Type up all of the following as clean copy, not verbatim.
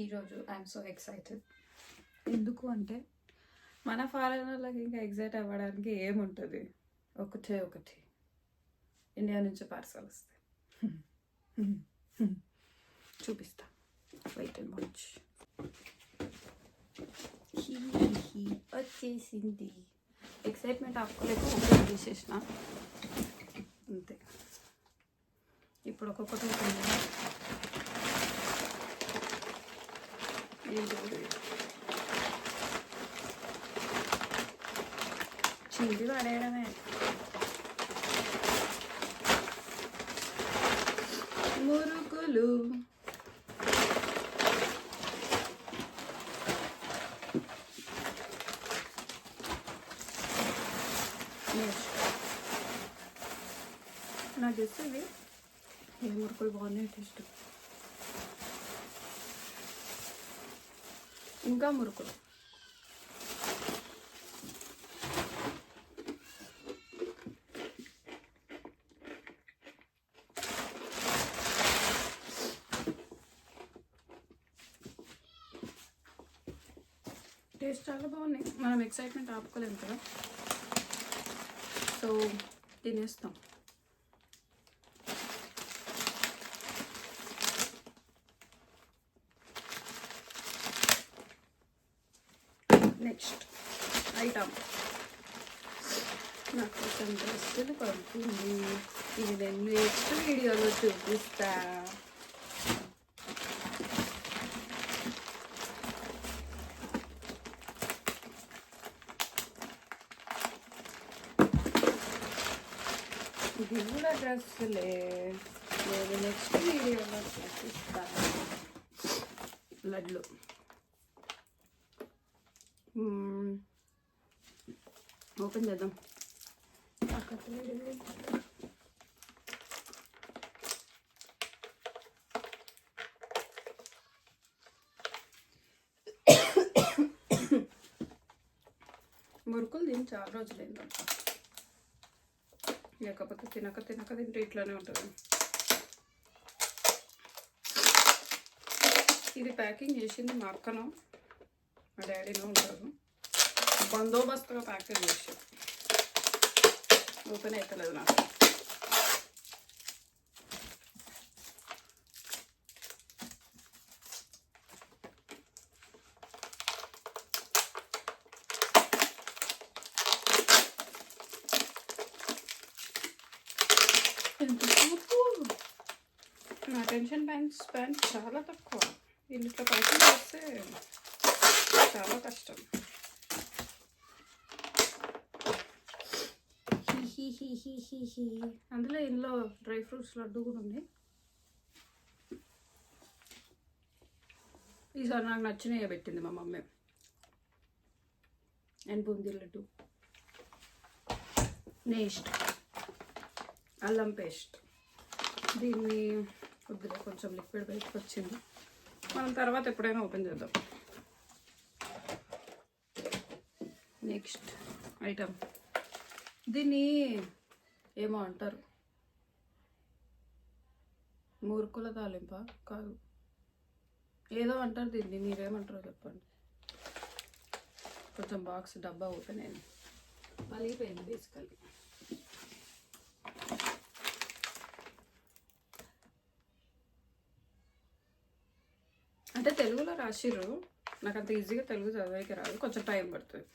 ఈరోజు I'm so excited. ఎందుకు అంటే మన ఫారెనర్లకి ఇంకా ఎగ్జైట్ అవ్వడానికి ఏముంటుంది, ఒకటి ఇండియా నుంచి పార్సల్ వస్తాయి. చూపిస్తా, వెయిట్ అండ్ వాచ్. వచ్చేసింది. ఎక్సైట్మెంట్ ఆపుకోలేక ఒకటి తీసేసిన అంతే. ఇప్పుడు ఒక్కొక్కటి చింది పడేయడమే. మురుకులు నాకు తెలిసింది ఏ మురుకులు బాగున్నాయి టేస్ట్. ఇంకా మురుకులు టేస్ట్ చాలా బాగున్నాయి. మనం ఎక్సైట్మెంట్ ఆపుకోలేము కదా, సో తినేస్తాం. నెక్స్ట్ ఐటమ్ నాకు కొంచెం డ్రెస్సులు పడుతుంది. ఇది నేను నెక్స్ట్ వీడియోలో చూపిస్తా. ఇది కూడా డ్రెస్సులే, నేను నెక్స్ట్ వీడియోలో చూపిస్తా. లడ్లు ఓపెన్ చేద్దాం. మురుకులు దీన్ని చాలా రోజులు ఏంటంట, లేకపోతే తినక తింటే ఇట్లానే ఉంటుంది. ఇది ప్యాకింగ్ చేసింది మా అక్కను, మా డాడీలో ఉంటారు. బందోబస్తుగా ప్యాకింగ్ చేసి ఓపెన్ అవుతలేదు నాకు. నా అటెన్షన్ స్పాన్ చాలా తక్కువ. వీళ్ళు ఇట్లా ప్యాకింగ్ చేస్తే చాలా కష్టం. అందులో ఇందులో డ్రై ఫ్రూట్స్ లడ్డు కూడా ఉంది. ఈసారి నాకు నచ్చినవి పెట్టింది మా mummy. And boondi laddu. Next అల్లం పేస్ట్. దీన్ని కొద్దిగా కొంచెం లిక్విడ్ బయటకు వచ్చింది, మనం తర్వాత ఎప్పుడైనా ఓపెన్ చేద్దాం. నెక్స్ట్ ఐటమ్, దీన్ని ఏమో అంటారు, మురుకుల తాలింప కాదు, ఏదో అంటారు దీన్ని, మీరేమంటారో చెప్పండి. కొంచెం బాక్స్ డబ్బా ఓపెన్ అయింది, పలిగిపోయింది బేసికల్లీ. అంటే తెలుగులో రాసిర్రు, నాకు అంత ఈజీగా తెలుగు చదవడానికి రాదు, కొంచెం టైం పడుతుంది.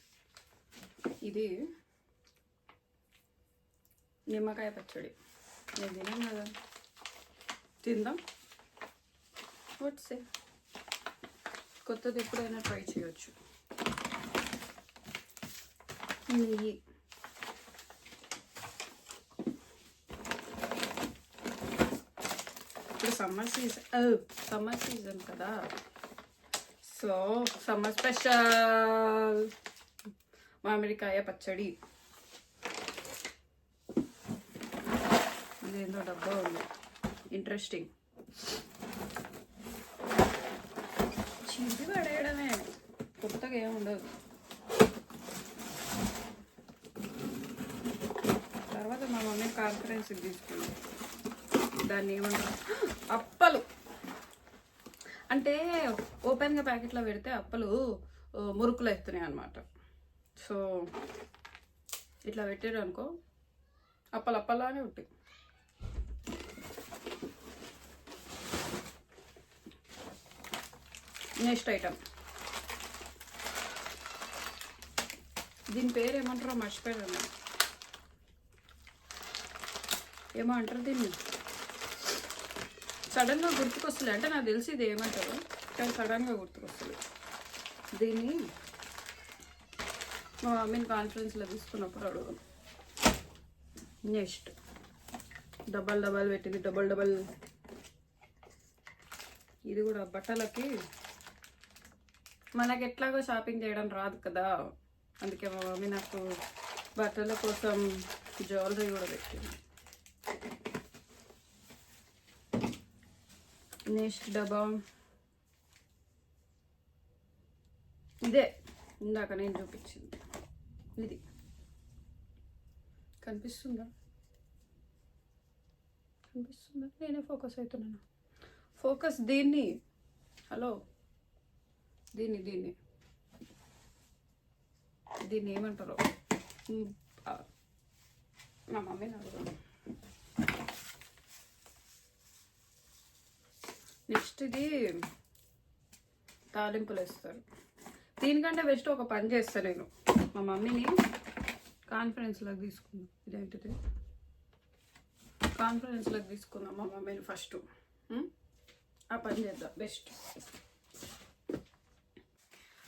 ఇది నిమ్మకాయ పచ్చడి. నేను తినాం కదా, తిందాం. వాట్సే కొత్తది ఎప్పుడైనా ట్రై చేయొచ్చు. నెయ్యి. ఇప్పుడు సమ్మర్ సీజన్ కదా, సో సమ్మర్ స్పెషల్ మామిడికాయ పచ్చడి. ఇదేందో డబ్బా ఉంది, ఇంట్రెస్టింగ్. చింపి పడేయడమే, కొత్తగా ఏముండదు. తర్వాత మా మమ్మీ కాన్ఫరెన్స్కి తీసుకుంది. దాన్ని ఏమంటారు, అప్పలు. అంటే ఓపెన్గా ప్యాకెట్లో పెడితే అప్పలు మురుకులు ఎత్తున్నాయి అనమాట. సో ఇట్లా పెట్టారు అనుకో అప్పలు అప్పలానే ఉంటాయి. నెక్స్ట్ ఐటమ్, దీని పేరు ఏమంటారో మర్చిపోయాను. ఏమో అంటారు దీన్ని, సడన్గా గుర్తుకొస్తలే. అంటే నాకు తెలిసి ఇది ఏమంటారు కానీ సడన్గా గుర్తుకొస్తుంది. దీన్ని మా మమ్మీని కాన్ఫరెన్స్లో తీసుకున్నప్పుడు అడుగు. నెక్స్ట్ డబల్ డబల్ పెట్టింది, డబల్ డబల్. ఇది కూడా బట్టలకి మనకి ఎట్లాగో షాపింగ్ చేయడం రాదు కదా, అందుకే మా మమ్మీ నాకు బట్టల కోసం జ్యువెలరీ కూడా పెట్టింది. నెక్స్ట్ డబ్బా ఇదే ఇందాక నేను చూపించింది. ఇది కనిపిస్తుందా? నేనే ఫోకస్ అవుతున్నాను. ఫోకస్ దీన్ని, హలో దీన్ని ఏమంటారు? మా మమ్మీ నాకు. నెక్స్ట్ ఇది తాలింపులు వేస్తారు. దీనికంటే బెస్ట్ ఒక పని చేస్తాను నేను. మా మమ్మీని కాన్ఫరెన్స్లోకి తీసుకున్నాను. ఇదేంటిది? కాన్ఫరెన్స్లోకి తీసుకుందాం మా మమ్మీని ఫస్ట్. ఆ పని చేద్దాం బెస్ట్.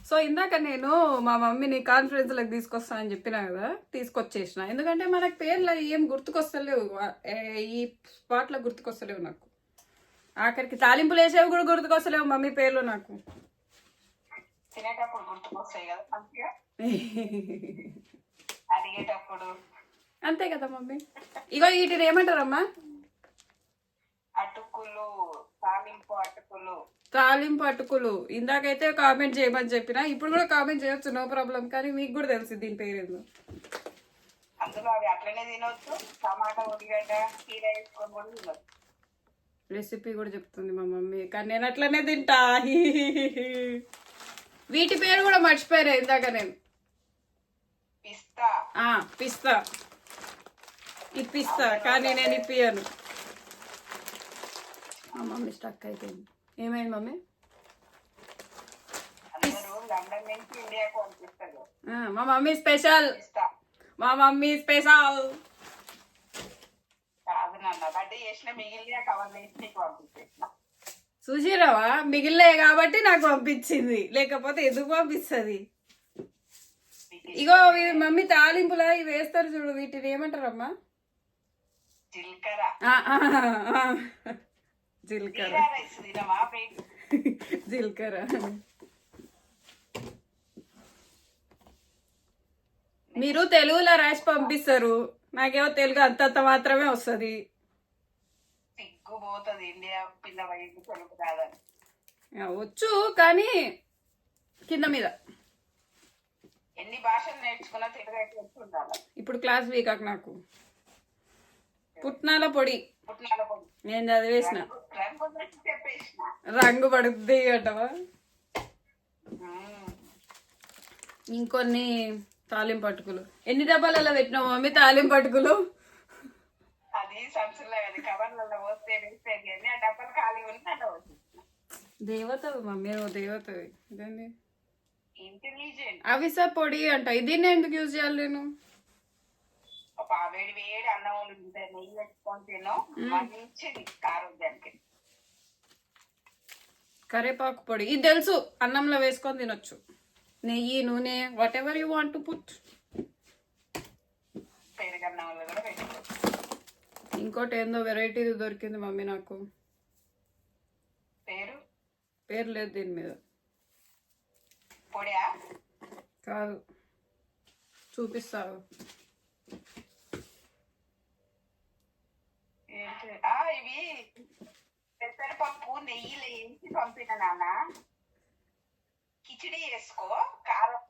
సో ఇందాక నేను మా మమ్మీని కాన్ఫరెన్స్లోకి తీసుకొస్తానని చెప్పినా కదా, తీసుకొచ్చేసిన. ఎందుకంటే మనకు పేర్లు ఏం గుర్తుకొస్తలేవు, ఈ స్పాట్లో గుర్తుకొస్తలేవు నాకు. ఆఖరికి తాలింపులు వేసేవి కూడా గుర్తుకొస్తలేవు మమ్మీ పేర్లు నాకు. తినేటప్పుడు గుర్తుకొస్తాయి కదా మంచిగా, అడిగేటప్పుడు అంతే కదా మమ్మీ. ఇగో వీటిని ఏమంటారమ్మా? అటుకులు, తాలింపు అటుకులు. తాలింపు అటుకులు. ఇందాకైతే కామెంట్ చేయమని చెప్పిన, ఇప్పుడు కూడా కామెంట్ చేయొచ్చు, నో ప్రాబ్లం. కానీ మీకు కూడా తెలుసు దీని పేరు ఏందో. అందులో అవి అట్లనే తినొచ్చు, టమాటా ఉల్లిగడ్డ కీర వేసుకొని కూడా తినొచ్చు. రెసిపీ కూడా చెప్తుంది మా మమ్మీ, కానీ నేను అట్లనే తింటా. వీటి పేరు కూడా మర్చిపోయారు ఇందాక నేను. పిస్తా. పిస్తా ఇప్పిస్తా, కానీ నేను ఇప్పియను. మా మమ్మీ స్టక్ అయిపోయింది. ఏమైంది మమ్మీ? లండన్ నుంచి ఇండియాకు పంపిస్తారు. మా మమ్మీ స్పెషల్. మా మమ్మీ స్పెషల్ కాదు నాన్న, బడ్డీ చేసిన మిగిలిన కవర్లు వేసి నీకు పంపించేసిన. చూసిరావా, మిగిలిన కాబట్టి నాకు పంపించింది, లేకపోతే ఎందుకు పంపిస్తుంది? ఇగో మమ్మీ తాలింపులా ఇవి వేస్తారు చూడు, వీటిని ఏమంటారమ్మా? జీలకర్ర. జీలకర్ర. జీలకర్ర. మీరు తెలుగులో రాసి పంపిస్తారు, నాకేమో తెలుగు అంతంత మాత్రమే వస్తుంది. సిగ్గుపోతుంది ఇండియా పిల్ల వైపు తెలుగు కాదని. వచ్చు కానీ కింద మీద. ఎన్ని భాషలు నేర్చుకున్నా తెలుగు అయితే వచ్చి ఉండాలి. ఇప్పుడు క్లాస్ వీక్ నాకు. పుట్నాల పొడి నేను చదివేసిన. రంగు పడుద్ది అంటవా? ఇంకొన్ని తాలింపు అటుకులు. ఎన్ని డబ్బాలలో పెట్టినావు మమ్మీ తాలింపు అటుకులు? అది సంచుల్లో కవర్లలో పోస్తే ఆ డబ్బాలు ఖాళీ ఉంటా. దేవతవి మమ్మీ, నువ్వు దేవతవి. ఇదండి ఇంటెలిజెంట్. అవిస పొడి అంట. దీన్ని ఎందుకు యూజ్ చేయాలి నేను? వేడి వేడి అన్నం నెయ్యి పెట్టుకొని తినో, మంచిది ఆరోగ్యానికి. కరేపాకు పొడి ఇది తెలుసు, అన్నంలో వేసుకొని తినొచ్చు. నెయ్యి, నూనె, whatever you want to put. పెరుగన్నంలో కూడా పెట్టుకోవచ్చు. ఇంకోటి ఏందో వెరైటీ దొరికింది మమ్మీ నాకు. పేరు లేదు దీని మీద. పొడియా? కాదు, చూపిస్తావు. ఇవి పెసరపప్పు నెయ్యిలో వేసి పంపిన నాన్న. కిచిడి చేసుకో, కారం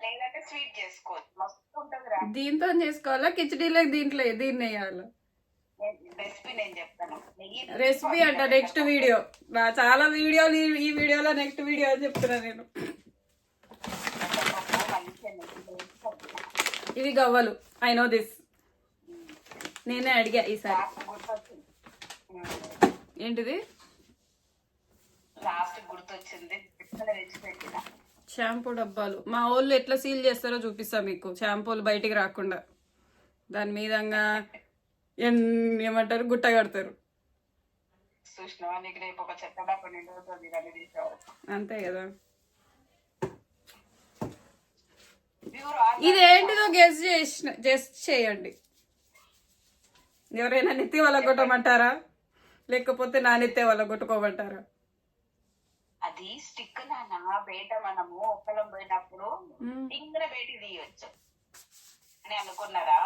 లేదంటే స్వీట్ చేసుకోవచ్చు, మస్తు ఉంటుంది రా. దీంతో చేసుకోవాలా కిచడీలో? దీంట్లో దీన్ని వేయాలా? రెసిపీ నేను చెప్తాను. నెయ్యి రెసిపీ అంట నెక్స్ట్ వీడియో. నా చాలా వీడియోలు ఈ వీడియోలో నెక్స్ట్ వీడియో అని చెప్తున్నా నేను. మంచిగా నెయ్యి వేసి కలుపుతా. ఇవి గవ్వలు. I know this. నేనే అడిగా ఈసారి. లాస్ట్ గుర్తొచ్చింది. ఏంటిది? లాస్ట్ గుర్తొచ్చింది. పిక్కలు తెచ్చి పెట్టిన. షాంపూ డబ్బాలు. మా వాళ్ళు ఎట్లా సీల్ చేస్తారో చూపిస్తా మీకు. షాంపూలు బయటికి రాకుండా దాని మీదంగా ఏమంటారు, గుట్ట కడతారు. చూసినావా, నీకు రేపు ఒక చెత్త డబ్బా నిండుతుంది. ఇవన్నీ తీసావు అంతే కదా. ప్యూర్ ఇదేంటిదో గెస్ట్ చేయండి. ఎవరైనా నెత్తి వాళ్ళ కొట్టమంటారా, లేకపోతే నా నెత్తే వాళ్ళ కొట్టుకోమంటారా? అది స్టిక్ నాన్న. బయట మనము ఒక్కలం పోయినప్పుడు ఇంగడ బయట తీయచ్చు అని అనుకున్నారా?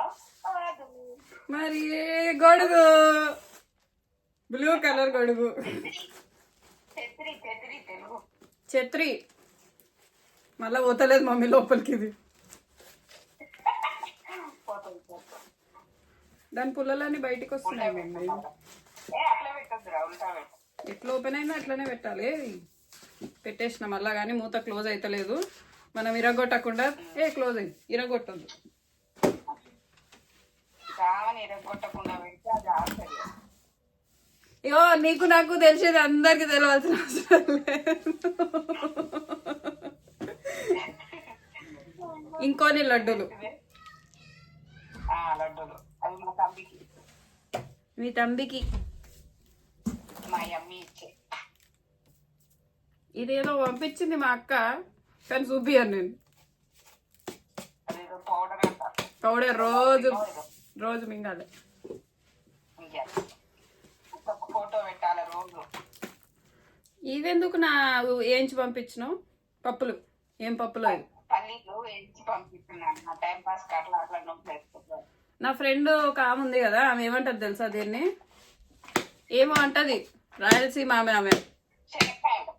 కాదు. మరి గొడుగు, బ్లూ కలర్ గొడుగు, ఛత్రి ఛత్రి తెలుగు ఛత్రి. మళ్ళా పోతలేదు మమ్మీ లోపలికి. ఇది దాని పుల్లలన్నీ బయటికి వస్తున్నాయి మమ్మీ. అట్లా పెట్టద్దురా, ఉల్టా పెట్టు. ఎట్లా ఓపెన్ అయిందో అట్లనే పెట్టాలి. పెట్టేసిన మళ్ళా కానీ మూత క్లోజ్ అవుతలేదు. మనం ఇరగొట్టకుండా క్లోజ్ అయింది. ఇరగొట్టద్దు. కావని ఇరగొట్టకుండా పెడితే అది ఆడుతుంది. ఇగో నీకు నాకు తెలిసేది అందరికి తెలియాల్సిన అవసరం లేదు. ఇంకోని లడ్డూలు. లడ్డూలు అవి మా తమ్మికి. మీ తమ్మికి మా అమ్మి ఇచ్చే. ఇదేదో పంపించింది మా అక్క, కానీ చూపియను నేను. అదేదో పౌడర్ అంట. పౌడర్ రోజు మింగాలి. ఫోటో పెట్టాలి రోజు. ఇవెందుకు నా ఏంచి పంపించినావు? పప్పులు. ఏం పప్పులు అవి? పల్లీలు వేయించి పంపిస్తున్నాను. నా టైం పాస్ అట్లా అట్లా నొప్పి వేసుకుంటాను. నా ఫ్రెండ్ ఒక ఆమె ఉంది కదా, ఆమె ఏమంటది తెలుసా దీన్ని? ఏమో అంటది, రాయలసీమ ఆమె. శనక్కాయలు.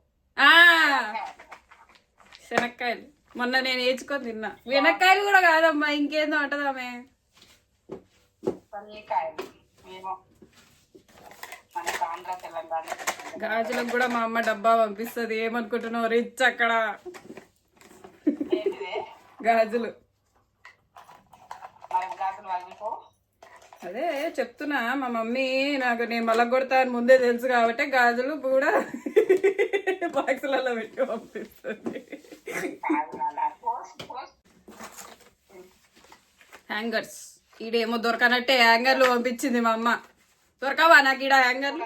శనక్కాయలు. మొన్న నేను వేసుకొని తిన్నా. వెనక్కాయలు కూడా కాదమ్మా, ఇంకేందో అంటది ఆమె. పల్లికాయలు. ఏమో మనకు ఆంధ్ర తెలంగాణ. గాజులకు కూడా మా అమ్మ డబ్బా పంపిస్తుంది. ఏమనుకుంటున్నావు, రిచ్ అక్కడ. గాజులు. అదే చెప్తున్నా, మా మమ్మీ నాకు నేను మలగొడతా అని ముందే తెలుసు కాబట్టి గాజులు కూడా బాక్సులలో పెట్టి పంపిస్తుంది. హ్యాంగర్స్. ఈడేమో దొరకనట్టే హ్యాంగర్లు పంపించింది మా అమ్మ. దొరకవా నాకు ఈడ హ్యాంగర్లు?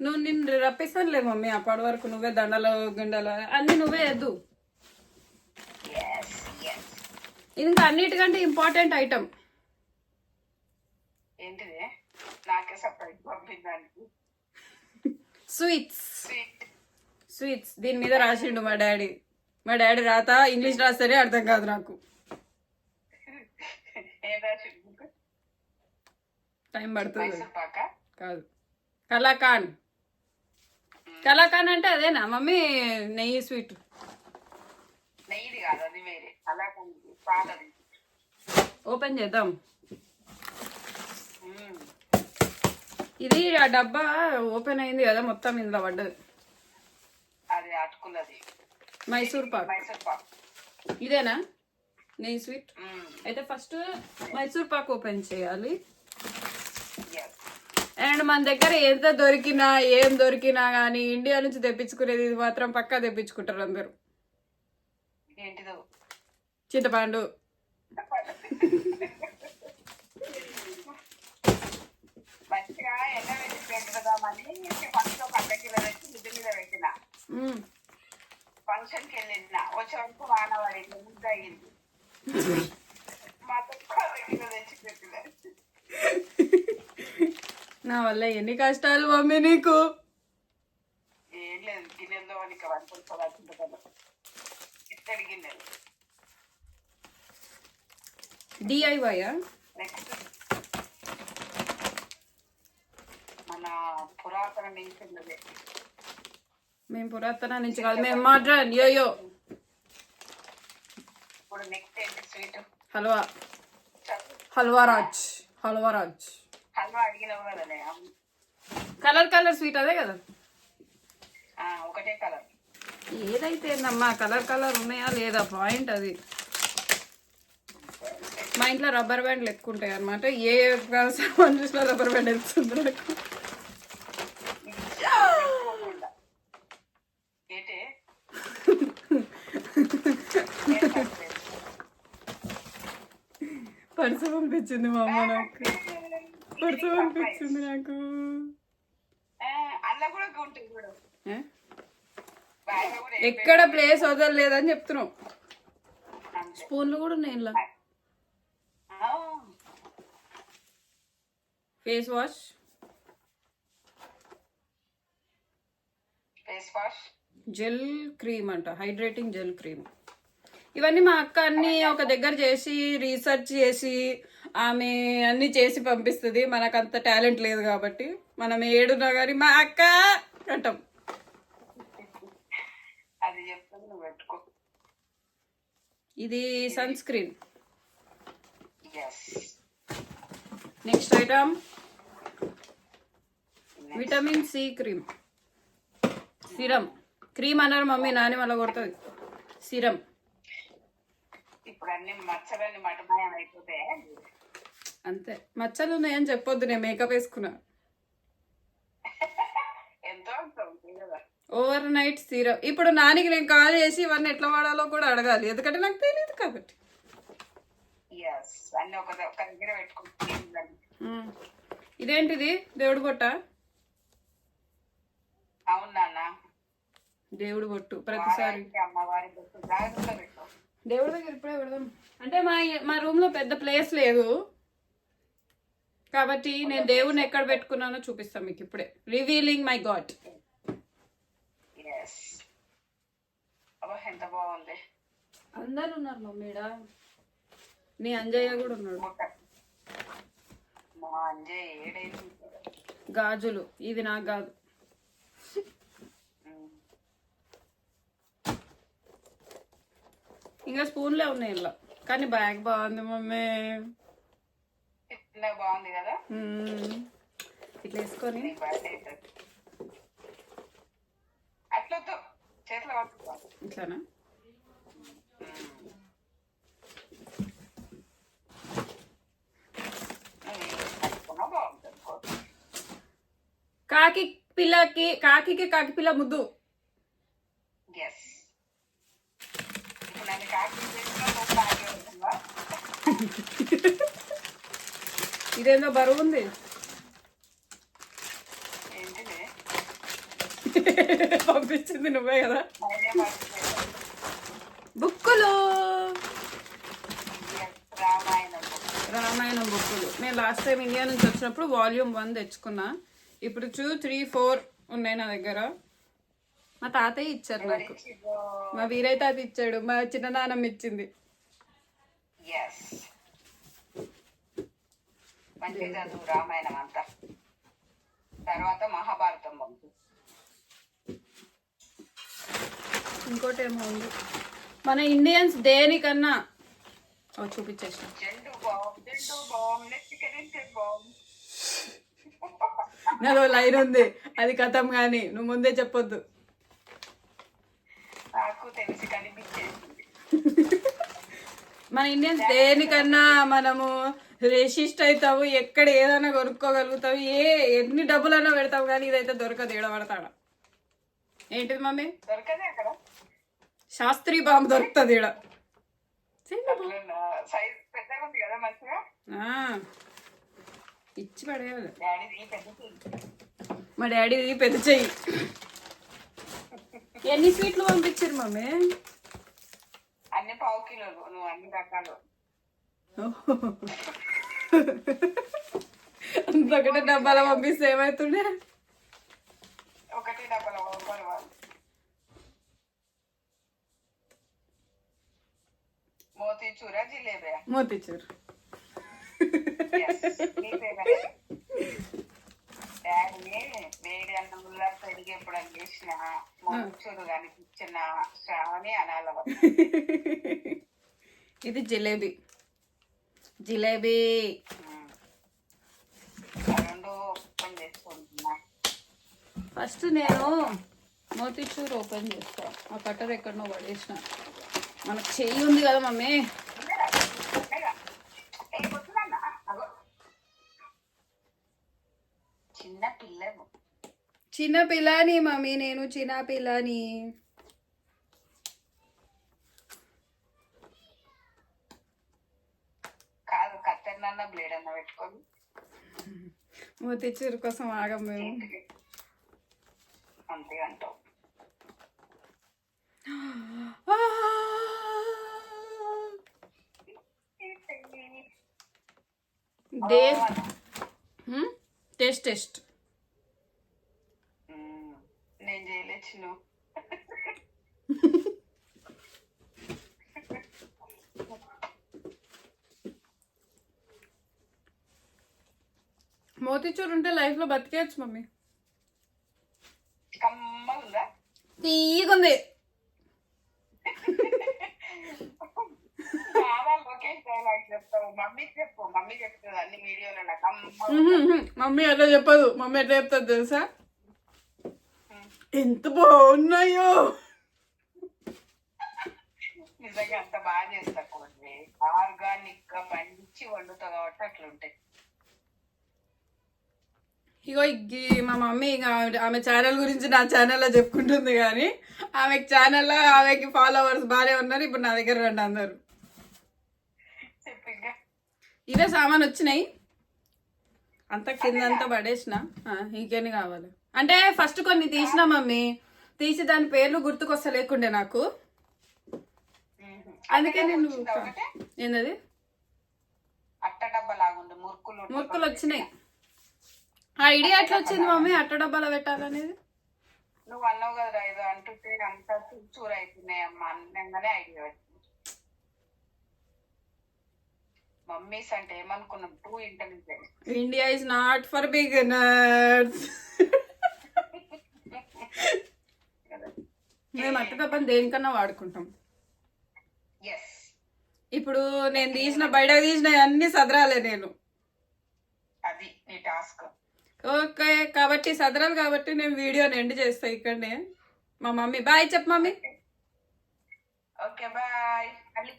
నువ్వు నిన్ను రప్పిస్తానులే మమ్మీ. అప్పటి వరకు నువ్వే దండలు గిండలు అన్ని నువ్వే వద్దు. ఇది ఇంకా అన్నిటికంటే ఇంపార్టెంట్ ఐటమ్. ఏంటిది? నాకే సపరేట్ పంపించడానికి. స్వీట్స్. దీని మీద రాసిండు మా డాడీ. మా డాడీ రాత ఇంగ్లీష్ రాస్తేనే అర్థం కాదు నాకు. టైం పడుతుంది. కాదు, కలాకాన్. కలాకాన్ అంటే అదేనా మమ్మీ? నెయ్యి స్వీట్. నెయ్యిది కాదు, అది వేరే. కలాకాన్ పాలది. ఓపెన్ చేద్దాం. ఇది ఆ డబ్బా ఓపెన్ అయింది కదా, మొత్తం ఇందులో పడ్డది. అది అటుకున్నది. మైసూర్ పాక్. ఇదేనా నెయ్యి స్వీట్? అయితే ఫస్ట్ మైసూర్ పాక్ ఓపెన్ చేయాలి. అండ్ మన దగ్గర ఎంత దొరికినా ఏం దొరికినా కానీ ఇండియా నుంచి తెప్పించుకునేది ఇది మాత్రం పక్కా తెప్పించుకుంటారు అందరు. చింతపండు. మంచిగా ఎండ వేసి పెట్టుదామని ఫస్ట్ ఒక అర్ధ కిలో తెచ్చి మిద్ది మీద పెట్టిన. ఫంక్షన్కి వెళ్ళిన. వచ్చే వరకు వాన పడింది, ముద్ద అయ్యింది. మా తొక్క అర్ధ కిలో తెచ్చి పెట్టిన. నా వల్ల ఎన్ని కష్టాలు మమ్మీ నీకు. ఏం లేదు, గిన్నెల్లో ఇంకా వండుకోవాల్సింది. ఇత్తడి గిన్నెలు. DIY. నెక్స్ట్ మన పురాతన నుంచి ఉన్నదే. మేము పురాతన నుంచి కాదు, మేము మోడ్రన్. యోయో. ఇప్పుడు నెక్స్ట్ ఏంటి? స్వీట్. హల్వా చెప్పు. హల్వా రాజ్. హల్వా అడిగినావు కదనే కలర్ స్వీట్ అదే కదా. ఒకటే కలర్. ఏదైతే నమ్మా కలర్ ఉన్నాయా లేదా పాయింట్ అది. మా ఇంట్లో రబ్బర్ బ్యాండ్లు ఎక్కువ ఉంటాయి అనమాట. ఏ సామాన్ చూసినా రబ్బర్ బ్యాండ్ ఎక్కుతుంది నాకు. ఏంటి పర్సు పంపించింది మా అమ్మ నాకు. అలా కూడా ఉంటుంది చూడు. ఏ? ఎక్కడ ప్లేస్ వదలలేదని చెప్తున్నావు. స్పూన్లు కూడా ఉన్నాయి ఇంట్లో. ఫేస్ వాష్ జెల్ క్రీమ్ అంట, హైడ్రేటింగ్ జెల్ క్రీమ్. ఇవన్నీ మా అక్క అన్ని ఒక దగ్గర చేసి రీసెర్చ్ చేసి ఆమె అన్ని చేసి పంపిస్తుంది. మనకు అంత టాలెంట్ లేదు కాబట్టి మనం ఏడున్నా కానీ మా అక్క అంటాం. అది చెప్తుంది నువ్వు పెట్టుకో. ఇది sunscreen. Next item vitamin C cream. Serum. Cream అన్నారు మమ్మీ, నాని మళ్ళీ కొడుతుంది. సిరం. ఇప్పుడు అన్ని మచ్చలన్నీ మటమాయం అయిపోతే అంతే. మచ్చలు ఉన్నాయని చెప్పొద్దు, నేను మేకప్ వేసుకున్నా. ఎంతో కదా. Over night serum. ఇప్పుడు నానికి నేను కాల్ చేసి ఇవన్నీ ఎట్లా వాడాలో కూడా అడగాలి, ఎందుకంటే నాకు తెలియదు కాబట్టి. అన్ని ఒక దగ్గర పెట్టుకుంటాను. ఇదేంటిది? దేవుడు బొట్ట. అవును నాన్న, దేవుడు బొట్టు ప్రతిసారి అమ్మవారి బొట్టు జాగ్రత్తగా పెట్టు. దేవుడి దగ్గర ఇప్పుడే పెడదాం అంటే మా రూమ్ లో పెద్ద ప్లేస్ లేదు కాబట్టి నేను దేవుడిని ఎక్కడ పెట్టుకున్నానో చూపిస్తాను మీకు ఇప్పుడే. Revealing my God. ఎంత బాగుంది. అందరు ఉన్నారు మమ్మీడ. నీ అంజయ్య కూడా ఉన్నాడు. మా అంజయ్య ఏడైంది. గాజులు ఇది నాకు కాదు. ఇంకా స్పూన్లే ఉన్నాయి ఇలా, కానీ బ్యాగ్ బాగుంది మమ్మీ. బాగుంది కదా. ఇట్లా వేసుకొని అట్లా చేతిలో ఇట్లానా. కాకి కాకి పిల్ల ముద్దు. ఇదేందో బరువు ఉంది. పంపించింది నువ్వే కదా. బుక్కులు. రామాయణం బుక్కులు. నేను లాస్ట్ టైం ఇండియా నుంచి వచ్చినప్పుడు వాల్యూమ్ 1 తెచ్చుకున్నా. ఇప్పుడు 2, 3, 4 ఉన్నాయి నా దగ్గర. మా తాతయ్య ఇచ్చారు నాకు. మా వీరయ్య తాత ఇచ్చాడు. మా చిన్ననాన్నమ్మ ఇచ్చింది. రామాయణం అంతా తర్వాత మహాభారతం. ఇంకోటి ఏమో ఉంది. మన ఇండియన్స్ దేనికన్నా చూపించేసిన నాదో లైన్ ఉంది, అది కథం కానీ నువ్వు ముందే చెప్పొద్దు. నాకు తెలిసి కనిపించేసింది. మన ఇండియన్స్ దేనికన్నా మనము రెసిస్ట్ అవుతావు. ఎక్కడ ఏదైనా కొనుక్కోగలుగుతావు. ఎన్ని డబ్బులైనా పెడతావు, కానీ ఇదైతే దొరకదు. ఏడబడతాడా. ఏంటిది మమ్మీ? దొరకదే అక్కడ. శాస్త్రీ బాంబు దొరుకుతుంది ఈడ. ఇచ్చి పడేయాలి. మా డాడీది పెద్ద చెయ్యి. ఎన్ని స్వీట్లు పంపించారు మమ్మీ? అన్ని 1/2 కిలోలు. నువ్వు అన్ని రకాలు అంతొకటి డబ్బాలో పంపిస్తే ఏమవుతుండే? ఒకటి డబ్బాలో మోతీచూరా జిలేబియా? మోతీచూర్. డాడీని వేడి అన్నంలో పెరిగి ఎప్పుడని చేసిన మోతీచూరు కనిపించిన శ్రావణి అనాల. ఇది జిలేబీ. జిలేబీ. రెండు ఓపెన్ చేసుకుంటున్నా. ఫస్ట్ నేను మోతీచూర్ ఓపెన్ చేస్తా. ఆ కట్టర్ ఎక్కడనో పడేసిన. మనకు చెయ్యి ఉంది కదా మమ్మీ. చిన్న పిల్లను చిన్న పిల్లని మమ్మీ, నేను చిన్న పిల్లని. కాదు, కత్తెరనన్నా బ్లేడ్ అన్న పెట్టుకొని మోతీచూర్ కోసం ఆగం మేము. అంతే అంటావు. టేస్ట్ నేను చేయలేను. మోతీచూర్ ఉంటే లైఫ్ లో బతికేయచ్చు మమ్మీ. కమ్మగుందా? తీగుంది. మమ్మీ చెప్పు, మమ్మీ చెప్తుంది అన్ని వీడియోలో. మమ్మీ అట్లా చెప్పదు. మమ్మీ ఎట్లా చెప్తుంది తెలుసా? ఎంత బాగున్నాయో. నిజంగా అంత బాగా చేస్తా. కొన్ని ఆర్గానిక్ గా పండించి వండుతా కాబట్టి అట్లుంటాయి. ఇగో మా మమ్మీ ఆమె ఛానల్ గురించి నా ఛానల్లో చెప్పుకుంటుంది, కానీ ఆమెకి ఛానల్లో ఆమెకి ఫాలోవర్స్ బాగానే ఉన్నారు. ఇప్పుడు నా దగ్గర రండి అందరు. ఇదే సామాన్ వచ్చినాయి, అంతా కిందంతా పడేసిన. ఇంకేమి కావాలి అంటే ఫస్ట్ కొన్ని తీసినా మమ్మీ, తీసి దాని పేర్లు గుర్తుకొస్తా లేకుండే నాకు. అందుకే నేను ఏంటది అట్ట డబ్బా లాగుంది, మురుకులు వచ్చినాయి. ఐడియా ఎట్లా వచ్చింది మమ్మీ అట్ట డబ్బాలో పెట్టాలనేది? నువ్వు అన్నావు కదా ఏదో అంటుంటే అంతా చూరు అవుతున్నాయి అమ్మ అన్నంగానే ఐడియా వచ్చింది. మమ్మీస్ అంటే ఏమనుకున్నాం, too intelligent. India is not for beginners. మేము అట్ట డబ్బాని దేనికన్నా వాడుకుంటాం. ఇప్పుడు నేను తీసిన బయట తీసిన అన్ని సదరాలే నేను. అది నీ టాస్క్. ఓకే, కాబట్టి సదరాలు కాబట్టి నేను వీడియోని ఎండ్ చేస్తా ఇక్కడనే. మా మమ్మీ బాయ్ చెప్పు మమ్మీ. ఓకే బాయ్, మళ్ళీ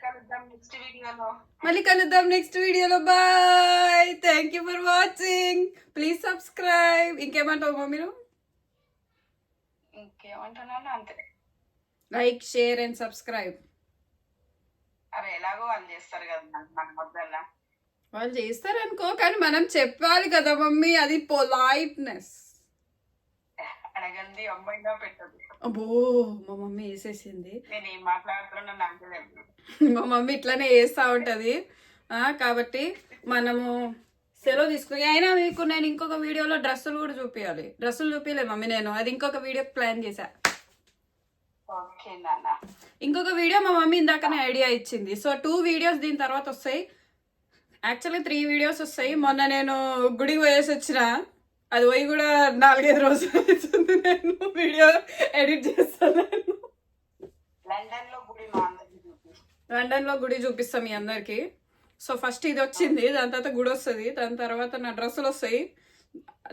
కలుద్దాం నెక్స్ట్ వీడియోలో. Bye, thank you for watching. Please subscribe. ఇంకేమంటావు మమ్మీ? ఇంకేమంటున్నాను అంతే. Like, share and subscribe. అరే ఎలాగో వాళ్ళు చేస్తారు కదా మన వద్దల్లా. వాళ్ళు చేస్తారనుకో, కానీ మనం చెప్పాలి కదా మమ్మీ, అది పొలైట్నెస్. అడగండి అమ్మాయిగా పెట్టదు. అబ్బో, మా మమ్మీ వేసేసింది. నేను ఏం మాట్లాడుతున్నా నాకు తెలియదు. మా మమ్మీ ఇట్లానే వేస్తూ ఉంటుంది. కాబట్టి మనము సెలవు తీసుకుని, అయినా మీకు నేను ఇంకొక వీడియోలో డ్రెస్సులు కూడా చూపించాలి. డ్రెస్సులు చూపించలే మమ్మీ నేను, అది ఇంకొక వీడియో ప్లాన్ చేశా. ఓకే నాన్న. ఇంకొక వీడియో మా మమ్మీ ఇందాకనే ఐడియా ఇచ్చింది. సో 2 వీడియోస్ దీని తర్వాత వస్తాయి. యాక్చువల్లీ 3 వీడియోస్ వస్తాయి. మొన్న నేను గుడికి పోయేసి వచ్చిన, అది పోయి కూడా 4-5 రోజులు అవుతుంది. నేను వీడియో ఎడిట్ చేస్తాను. లండన్లో గుడి చూపిస్తాం మీ అందరికి. సో ఫస్ట్ ఇది వచ్చింది, దాని తర్వాత గుడి వస్తుంది, దాని తర్వాత నా డ్రెస్సులు వస్తాయి,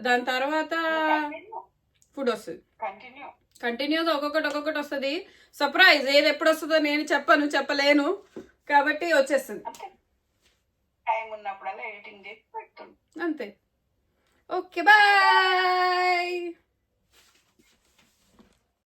దాని తర్వాత ఫుడ్ వస్తుంది. కంటిన్యూగా ఒక్కొక్కటి వస్తుంది. సర్ప్రైజ్, ఏది ఎప్పుడు వస్తుందో నేను చెప్పలేను, కాబట్టి వచ్చేస్తుంది టైం ఉన్నప్పుడల్లా ఎడిటింగ్ చేసి పెడుతుంది. అంతే. Okay bye.